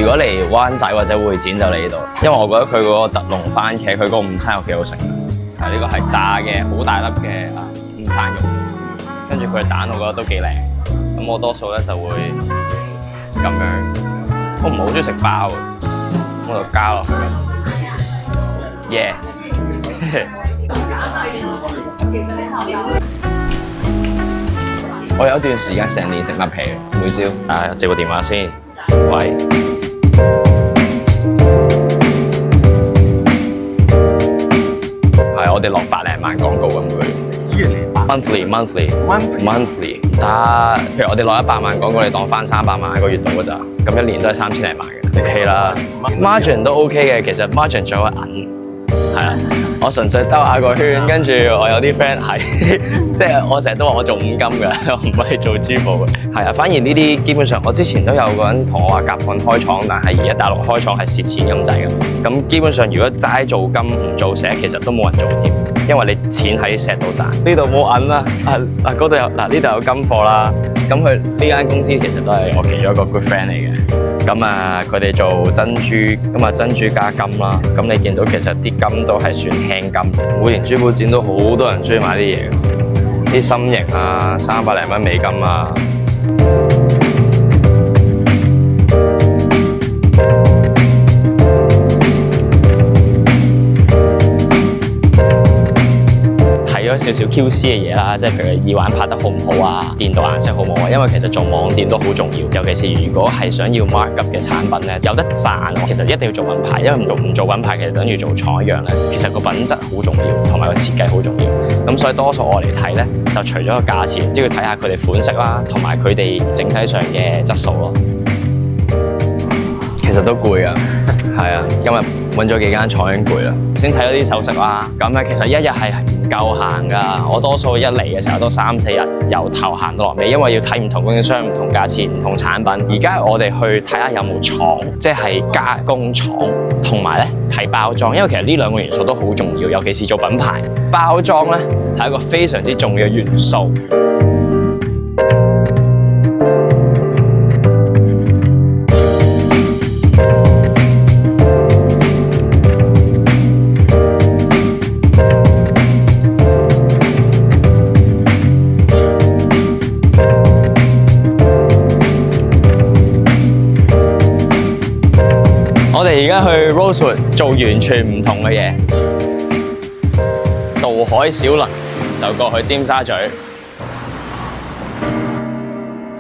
如果嚟灣仔或者會展就嚟呢度，因為我覺得佢嗰個特濃番茄，佢嗰個午餐肉幾好食嘅。呢個係炸嘅好大粒嘅午餐肉，跟住佢嘅蛋我覺得都幾靚。咁我多數咧就會咁樣，我唔係好中意食包，我就加落去。耶！我有一段時間成年食麥皮，每朝接個電話先。喂，係我哋落百零萬廣告咁佢。monthly 得，譬如我哋落100萬廣告，你當翻300萬一個月度㗎咋，咁一年都係3000零萬嘅 ，OK 啦。margin 都 OK 嘅，其實 margin 仲有銀，係啊。我純粹兜下個圈，跟住我有啲 friend 係，即係我成日都話我做五金嘅，我唔係做珠寶嘅。係啊，反而呢啲基本上，我之前都有個人同我話夾份開廠，但係而家大陸開廠係蝕錢咁滯嘅。咁基本上如果齋做金唔做石，其實都冇人做添，因為你錢喺石度賺。呢度冇銀啦，嗰度有呢度有金貨啦。咁佢呢間公司其實都係我其中一個 good friend 嚟嘅。咁佢哋做珍珠，咁珍珠加金啦。咁你見到其實啲金都係算輕金。每年珠寶展都好多人中意買啲嘢，啲心形300零蚊美金睇咗少少 QC 嘅嘢啦，即係譬如耳環拍得好唔好啊，電鍍顏色好唔好啊？因為其實做網店都好重要，尤其是如果係想要 mark up 嘅產品咧，有得賺，其實一定要做品牌，因為唔做品牌其實等於做廠一樣咧。其實個品質好重要，同埋個設計好重要。咁所以多數我嚟睇咧，就除咗個價錢，都要睇下佢哋款式啦，同埋佢哋整體上嘅質素咯。其實都攰啊，係啊，今日揾咗幾間廠已經攰啦。先睇咗啲首飾啦，咁其實一日係唔夠行㗎。我多數一嚟嘅時候都3、4日，由頭行到落尾，因為要睇唔同供應商、唔同價錢、唔同產品。而家我哋去睇下有冇廠，即係加工廠，同埋咧睇包裝，因為其實呢兩個元素都好重要，尤其是做品牌。包裝咧係一個非常之重要嘅元素。我哋而家去 Rosewood 做完全唔同嘅嘢，渡海小輪就過去尖沙咀。